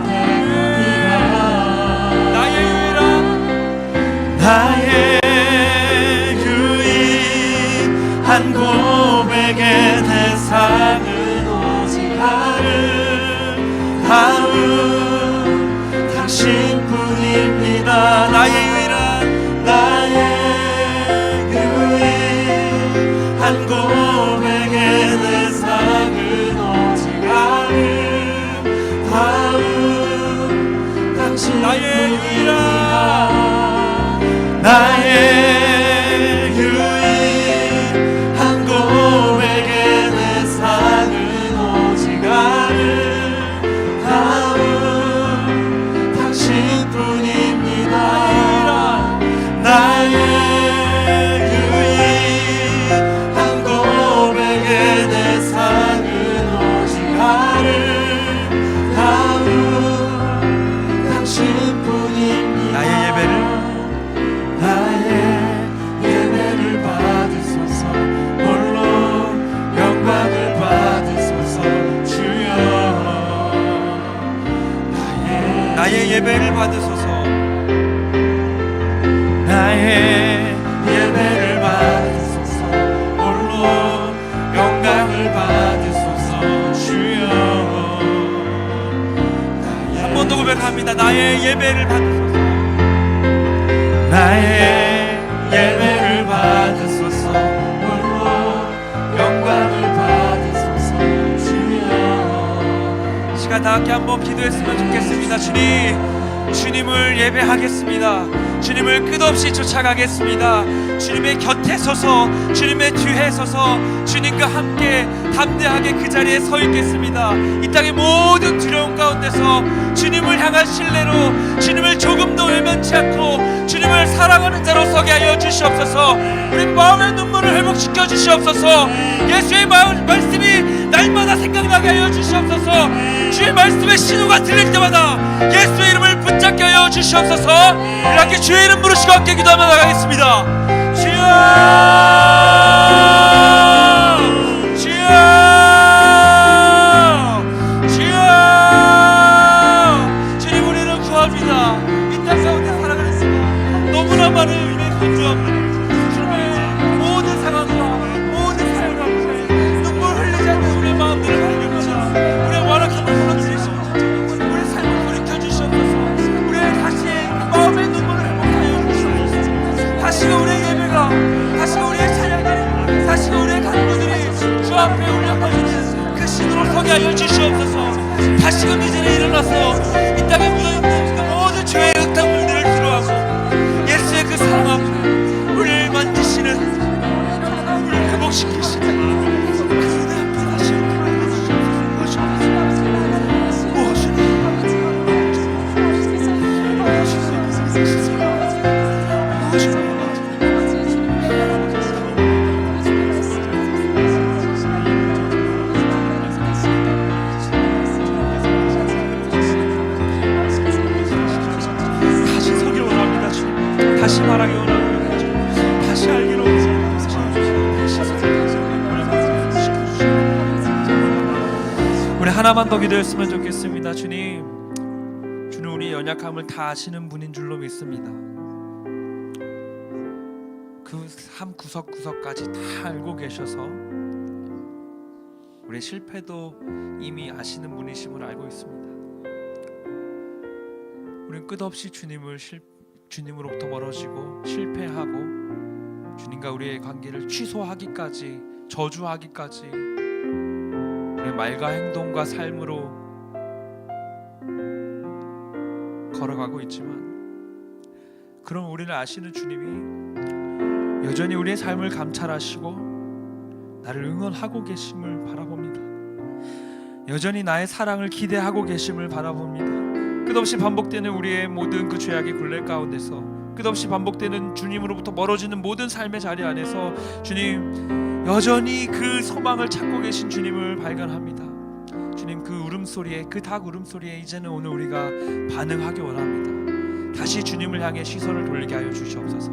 [SPEAKER 1] 나의 유일한
[SPEAKER 2] 한 고백의 대상은 오직 아름다운 당신뿐입니다. 나의 유일한 한 고백의 대상은 오직 아름다운 당신뿐입니다. 나의 유일한 고백의 대상은 오직 아름다운 당신뿐입니다. 나의 유일한 고백의 대상은 오직 아름다운 당신뿐입니다. 나의 예배를 받으소서. 홀로 영광을 받으소서. 주여 나의 예배를 받으소서. 나의 예배를 받으소서. 홀로 영광을 받으소서. 주여 한 번 더 고백합니다. 나의 예배를 받으소서. 나의 예배를 받으소서. 홀로 영광을 받으소서. 주여 시간 다 함께 한번 기도했으면 좋겠습니다. 주님을 예배하겠습니다. 주님을 끝없이 쫓아가겠습니다. 주님의 곁에 서서, 주님의 뒤에 서서 주님과 함께 담대하게 그 자리에 서 있겠습니다. 이 땅의 모든 두려움 가운데서 주님을 향한 신뢰로, 주님을 조금도 외면치 않고 주님을 사랑하는 자로 서게 하여 주시옵소서. 우리 마음의 눈물을 회복시켜 주시옵소서. 예수의 말씀이 날마다 생각나게 하여 주시옵소서. 주의 말씀의 신호가 들릴 때마다 예수의 이름을 붙잡게 하여 주시옵소서. 이렇게 주의 이름 부르시고 함께 기도하며 나가겠습니다. 주여, 주여, 주여. 주님, 우리를 구합니다. 이 땅 가운데 살아가는 시간 너무나 많은 의미의 건조함을, 주님의 모든 상황과 모든 사연 앞에 눈물 흘리지 않는 우리의 마음들을 살려주시옵소서. 우리의 완악함을 풀어주시옵소서. 우리의 삶을 돌이켜 주시옵소서. 우리의 다시 마음의 눈물을 회복하여 주시옵소서. 다시금 우리의 예배가, 다시금 우리의 찬양들이, 다시금 우리의 간구들이 주 앞에 울려 퍼지는 그 신으로 서게 하여 주시옵소서. 다시금 이 자리에 일어나서 이 땅에 묻어있는 그 모든 죄의 흙탕물들을 뒤로하고 예수의 그 사랑 앞에 우리를 만지시는, 우리를 회복시키시는 그 은혜 앞에 다시 다시 말하기 원합니다. 다시 알기로 원합니다. 우리 하나만 더 기도했으면 좋겠습니다. 주님 우리 연약함을 다 아시는 분인 줄로 믿습니다. 그 삶 구석구석까지 다 알고 계셔서 우리의 실패도 이미 아시는 분이심을 알고 있습니다. 우리는 끝없이 주님으로부터 멀어지고 실패하고 주님과 우리의 관계를 취소하기까지, 저주하기까지 우리의 말과 행동과 삶으로 걸어가고 있지만, 그럼 우리를 아시는 주님이 여전히 우리의 삶을 감찰하시고 나를 응원하고 계심을 바라봅니다. 여전히 나의 사랑을 기대하고 계심을 바라봅니다. 끝없이 반복되는 우리의 모든 그 죄악의 굴레 가운데서, 끝없이 반복되는 주님으로부터 멀어지는 모든 삶의 자리 안에서 주님 여전히 그 소망을 찾고 계신 주님을 발견합니다. 주님 그 울음소리에, 그 닭 울음소리에 이제는 오늘 우리가 반응하기 원합니다.
[SPEAKER 1] 다시 주님을 향해 시선을 돌리게 하여 주시옵소서.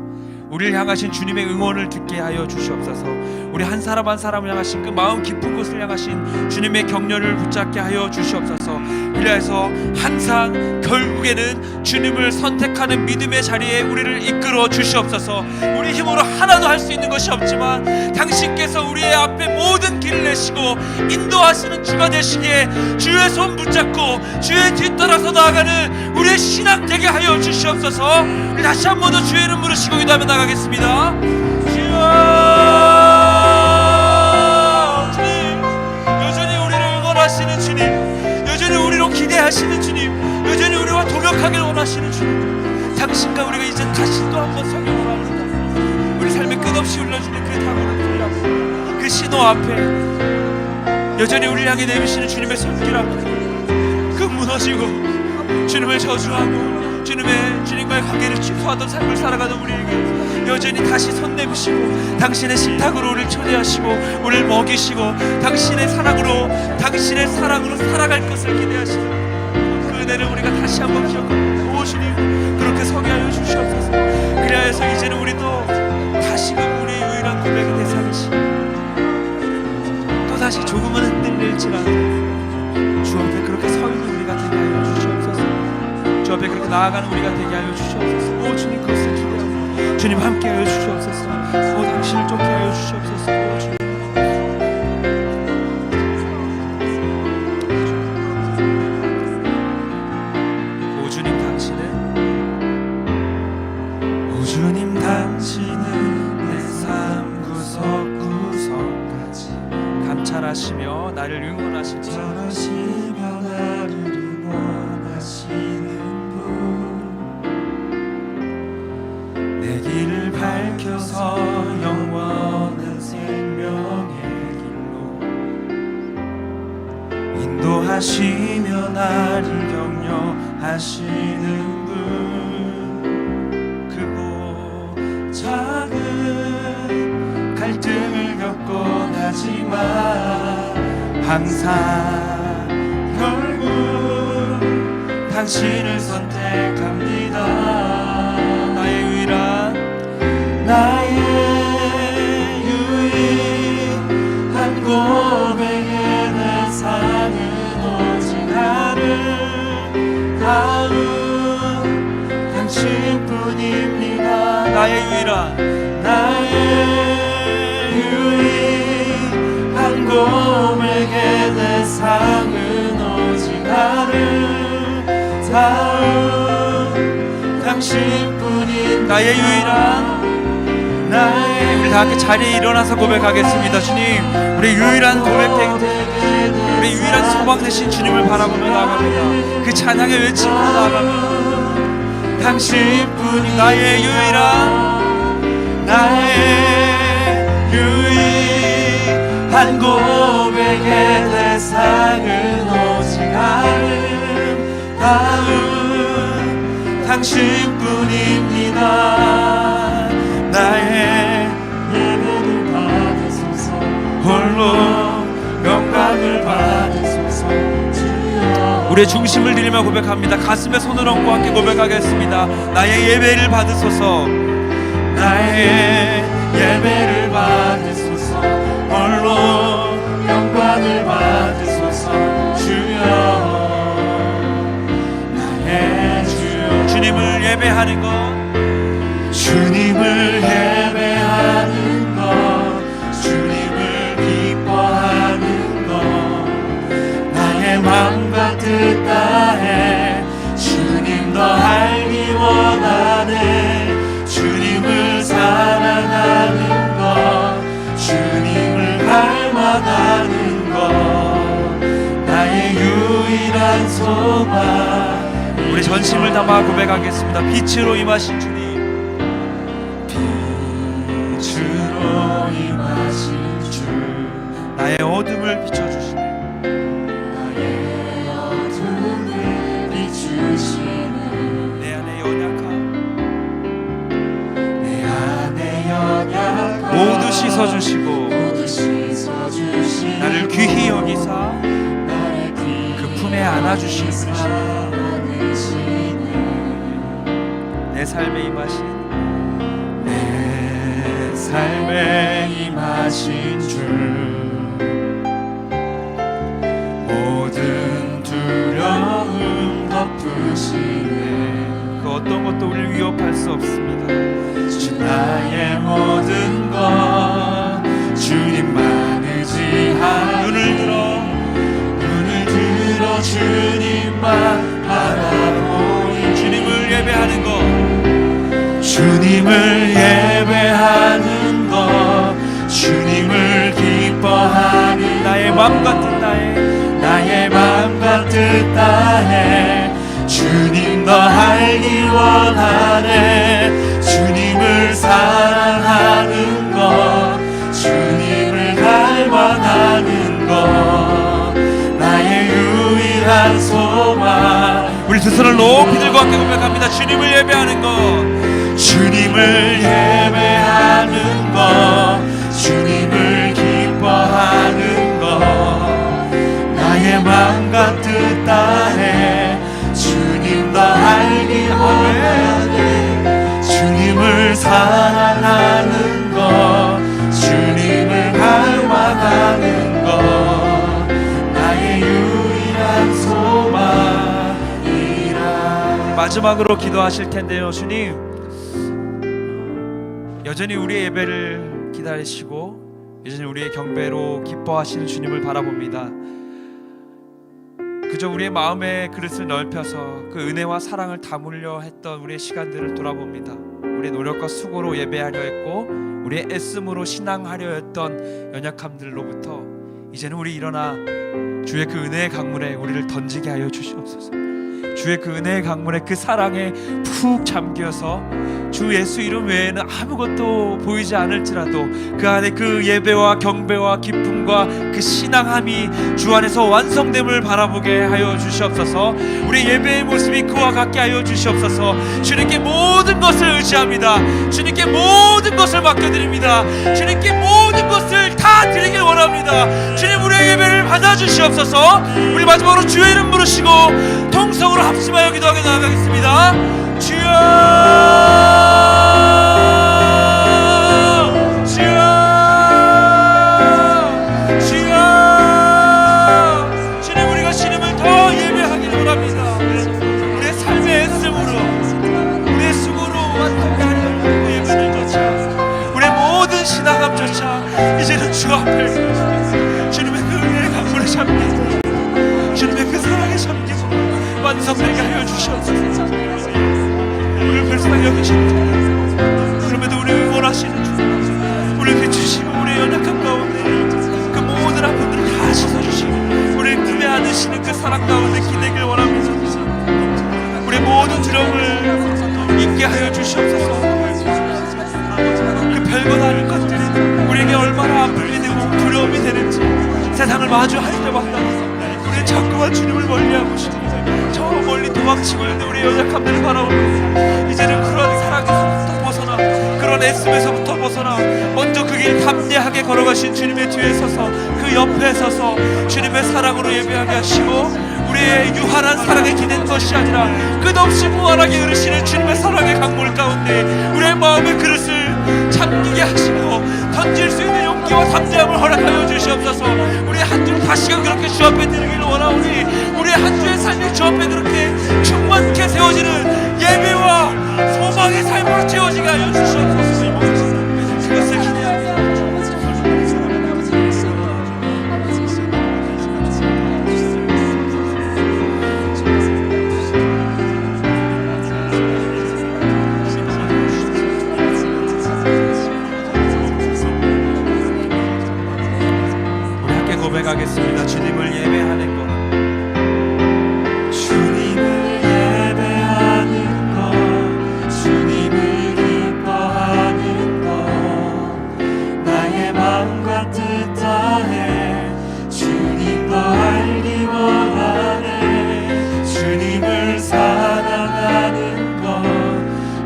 [SPEAKER 1] 우리를 향하신 주님의 응원을 듣게 하여 주시옵소서. 우리 한 사람 한 사람을 향하신 그 마음 깊은 곳을 향하신 주님의 격려를 붙잡게 하여 주시옵소서. 그래서 항상 결국에는 주님을 선택하는 믿음의 자리에 우리를 이끌어 주시옵소서. 우리 힘으로 하나도 할 수 있는 것이 없지만 당신께서 우리의 앞에 모든 길을 내시고 인도하시는 주가 되시기에 주의 손 붙잡고 주의 뒤따라서 나아가는 우리의 신앙 되게 하여 주시옵소서. 우리 다시 한 번 더 주의 이름 부르시고 기도하며 나가겠습니다. 주여, 주님, 여전히 우리를 응원하시는 주님, 여전히 우리로 기대하시는 주님, 여전히 우리와 동역하길 원하시는 주님, 당신과 우리가 이제 다시 또 한 번 성령을 합니다. 우리 삶에 끝없이 울려주는 그 탁월한 소리 앞에, 그 신호 앞에, 여전히 우리를 향해 내미시는 주님의 손길 앞에 그 무너지고 주님을 저주하고 주님과의 관계를 취소하던 삶을 살아가던 우리에게 여전히 다시 손 내미시고 당신의 식탁으로 우리를 초대하시고 우리를 먹이시고 당신의 사랑으로 살아갈 것을 기대하시는 그 은혜를 우리가 다시 한번 기억하고, 오 주님, 그렇게 서게 하여 주시옵소서. 그래서 이제는 우리도 다시금 우리의 유일한 고백의 대상이시고 또다시 조금은 흔들릴지라도 주 앞에 그렇게 서 있는 우리가 되게 하여 주시옵소서. 주 앞에 그렇게 나아가는 우리가 되게 하여 주시옵소서. 오 주님, 그것을 기대합니다. 주님 함께 하여 주시옵소서. 오 당신을 쫓게 하여 주시옵소서. 오 주님, 오 주님, 당신은 내 삶 구석구석까지 감찰하시며 나를 응원하시며 나를 응원하시는 분, 내 길을 밝혀서 영원한 생명의 길로 인도하시며 나를 격려하시는 분, 크고 작은 갈등을 겪곤 하지만 항상 결국 당신을 선택합니다. 나의 유일한 고백의 대상은 오직 나를 다룬 당신뿐입니다. 나의 유일한 고백의 대상은 오직 나를 다룬 당신뿐인 나의 유일한 우리 다 함께 자리에 일어나서 고백하겠습니다. 주님, 우리 유일한 우리 유일한 소망 되신 주님을 바라보며 나아갑니다. 그 찬양의 외침으로 나아갑니다. 당신뿐이 나의 유일한 고백의 대상은 오직 아름다운 당신뿐입니다. 나의 예배를 받으소서, 홀로 영광을 받으소서. 주여, 우리의 중심을 드리며 고백합니다. 가슴에 손을 얹고 함께 고백하겠습니다. 나의 예배를 받으소서, 나의 예배를 받으소서, 홀로 영광을 받으소서. 주여, 나의 주여. 주님을 예배하는 것, 주님을 예배하는 것, 주님을 기뻐하는 것, 나의 맘과 뜻 다해 주님 더 알기 원하네. 주님을 사랑하는 것, 주님을 닮아가는 것, 나의 유일한 소망. 우리 전심을 담아 고백하겠습니다. 빛으로 임하신 주님, 나의 어둠을 비춰주시네. 나의 어둠을 비추시네. 내 안에 연약함 모두 씻어주시고 나를 귀히 여기사 그 품에 안아주시는 분이시네. 내 삶에 임하신
[SPEAKER 2] 내 삶에 임하신 주 모든 두려움 덮으시네.
[SPEAKER 1] 그 어떤 것도 우리를 위협할 수 없습니다.
[SPEAKER 2] 주 나의 모든 것 주님만 의지하니 눈을 들어 주님만 바라보니
[SPEAKER 1] 주님을 예배하는 것,
[SPEAKER 2] 주님을 예배하는 것 주님을 기뻐하는
[SPEAKER 1] 나의 맘과 뜻
[SPEAKER 2] 나의 맘과 뜻 다해 주님 더 알기 원하네. 주님을 사랑하는 것 주님을 닮아가는 것 나의 유일한 소망.
[SPEAKER 1] 우리 두 손을 높이 들고 함께 고백합니다. 주님을 예배하는 것,
[SPEAKER 2] 주님을 예배하는 것 주님을 기뻐하는 것 나의 맘과 뜻 다해 주님 더 알기 원하네. 주님을 사랑하는 것 주님을 닮아가는 것 나의 유일한 소망이라.
[SPEAKER 1] 마지막으로 기도하실 텐데요. 주님, 여전히 우리의 예배를 기다리시고 여전히 우리의 경배로 기뻐하시는 주님을 바라봅니다. 그저 우리의 마음의 그릇을 넓혀서 그 은혜와 사랑을 담으려 했던 우리의 시간들을 돌아봅니다. 우리의 노력과 수고로 예배하려 했고 우리의 애씀으로 신앙하려 했던 연약함들로부터 이제는 우리 일어나 주의 그 은혜의 강물에 우리를 던지게 하여 주시옵소서. 주의 그 은혜의 강물에 그 사랑에 푹 잠겨서 주 예수 이름 외에는 아무것도 보이지 않을지라도 그 안에 그 예배와 경배와 기쁨과 그 신앙함이 주 안에서 완성됨을 바라보게 하여 주시옵소서. 우리 예배의 모습이 그와 같게 하여 주시옵소서. 주님께 모든 것을 의지합니다. 주님께 모든 것을 맡겨드립니다. 주님께 모든 것을 다 드리길 원합니다. 주님, 우리의 예배를 받아주시옵소서. 우리 마지막으로 주의 이름 부르시고 통성으로 합심하여 기도하게 나아가겠습니다. 주여, 주여, 주여. 주님, 우리가 주님을 더 예배하기를 원합니다. 우리의 삶의 애씀으로 우리의 수고로 완성하게 하는 그 예배들조차 우리의 모든 신앙함조차 이제는 주 앞에 주님의 그 은혜의 강물에 잠기고 주님의 그 사랑에 잠기고 완성되게 하여 주시옵소서. 우리를 불쌍히 여기시는 그럼에도 우리를 응원하시는 주, 우리를 비추시고 우리의 연약함 가운데 그 모든 아픔들을 다 씻어주시고 우리를 품에 안으시는 그 사랑 가운데 기대길 원합니다. 우리의 모든 두려움을 잊게 하여 주시옵소서. 그 별거 다른 것들이 우리에게 얼마나 아픔이 되고 두려움이 되는지 세상을 마주할 때마다 우리는 자꾸만 주님을 멀리하고 싶고 저 멀리 도망치고 있는 우리의 연약함들을 바라보면서 이제는 그런 사랑에서부터 벗어나 그런 애씀에서부터 벗어나 먼저 그 길 담대하게 걸어가신 주님의 뒤에 서서 그 옆에 서서 주님의 사랑으로 예배하게 하시고 우리의 유한한 사랑에 기댄 것이 아니라 끝없이 무한하게 흐르시는 주님의 사랑의 강물 가운데 우리의 마음의 그릇을 잠기게 하시고 던질 수 있는 용기와 담대함을 허락하여 주시옵소서. 우리의 한 주 다시금 그렇게 주 앞에 드리기를 원하오니 우리의 한 주의 삶이 주 앞에 그렇게 충만케 세워지는 예배와 소망의 삶으로 채워지게 하여 주시옵소서. 그것을 기대합니다. 우리 함께 고백하겠습니다. 주님을 예배하는 것,
[SPEAKER 2] 주님을 예배하는 것 주님을 기뻐하는 것 나의 맘과 뜻 다해 주님 더 알기 원하네. 주님을 사랑하는 것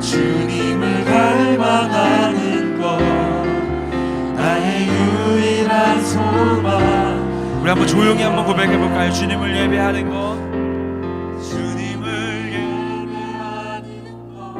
[SPEAKER 2] 주님을 닮아가는 것 나의 유일한 소망.
[SPEAKER 1] 우리 한번 조용히 한번 고백해 볼까요? 주님을 예배하는 것,
[SPEAKER 2] 주님을 예배하는 것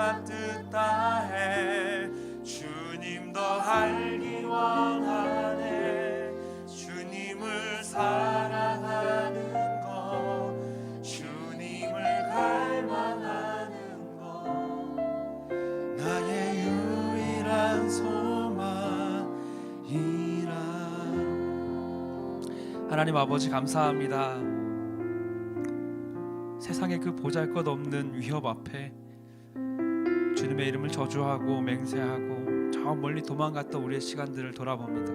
[SPEAKER 2] 받듯 다해 주님 더 알기 원하네. 주님을 사랑하는 것, 주님을 갈망하는 것, 나의 유일한 소망이라.
[SPEAKER 1] 하나님 아버지 감사합니다. 세상의 그 보잘것없는 위협 앞에 주님의 이름을 저주하고 맹세하고 저 멀리 도망갔던 우리의 시간들을 돌아봅니다.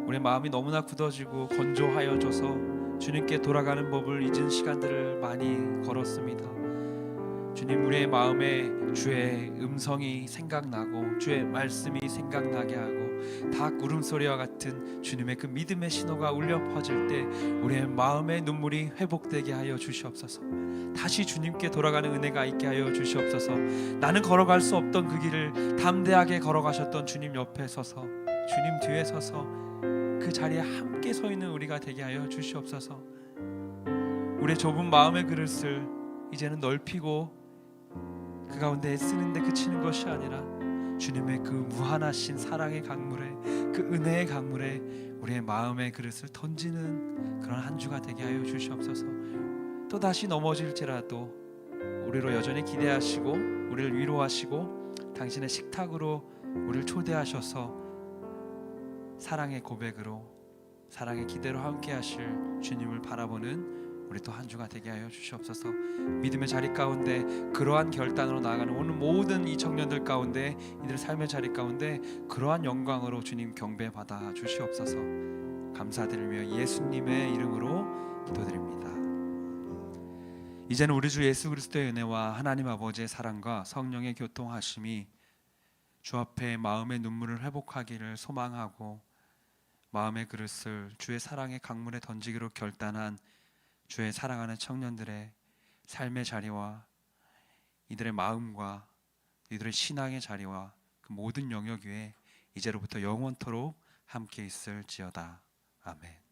[SPEAKER 1] 우리의 마음이 너무나 굳어지고 건조하여져서 주님께 돌아가는 법을 잊은 시간들을 많이 걸었습니다. 주님, 우리의 마음에 주의 음성이 생각나고 주의 말씀이 생각나게 하고 닭 울음소리와 같은 주님의 그 믿음의 신호가 울려 퍼질 때 우리의 마음의 눈물이 회복되게 하여 주시옵소서. 다시 주님께 돌아가는 은혜가 있게 하여 주시옵소서. 나는 걸어갈 수 없던 그 길을 담대하게 걸어가셨던 주님 옆에 서서, 주님 뒤에 서서 그 자리에 함께 서 있는 우리가 되게 하여 주시옵소서. 우리의 좁은 마음의 그릇을 이제는 넓히고 그 가운데 애쓰는데 그치는 것이 아니라 주님의 그 무한하신 사랑의 강물에, 그 은혜의 강물에 우리의 마음의 그릇을 던지는 그런 한 주가 되게 하여 주시옵소서. 또 다시 넘어질지라도 우리로 여전히 기대하시고 우리를 위로하시고 당신의 식탁으로 우리를 초대하셔서 사랑의 고백으로, 사랑의 기대로 함께 하실 주님을 바라보는 우리 또 한 주가 되게 하여 주시옵소서. 믿음의 자리 가운데 그러한 결단으로 나아가는 오늘 모든 이 청년들 가운데, 이들의 삶의 자리 가운데 그러한 영광으로 주님 경배받아 주시옵소서. 감사드리며 예수님의 이름으로 기도드립니다. 이제는 우리 주 예수 그리스도의 은혜와 하나님 아버지의 사랑과 성령의 교통하심이 주 앞에 마음의 눈물을 회복하기를 소망하고 마음의 그릇을 주의 사랑의 강물에 던지기로 결단한 주의 사랑하는 청년들의 삶의 자리와 이들의 마음과 이들의 신앙의 자리와 그 모든 영역 위에 이제로부터 영원토록 함께 있을지어다. 아멘.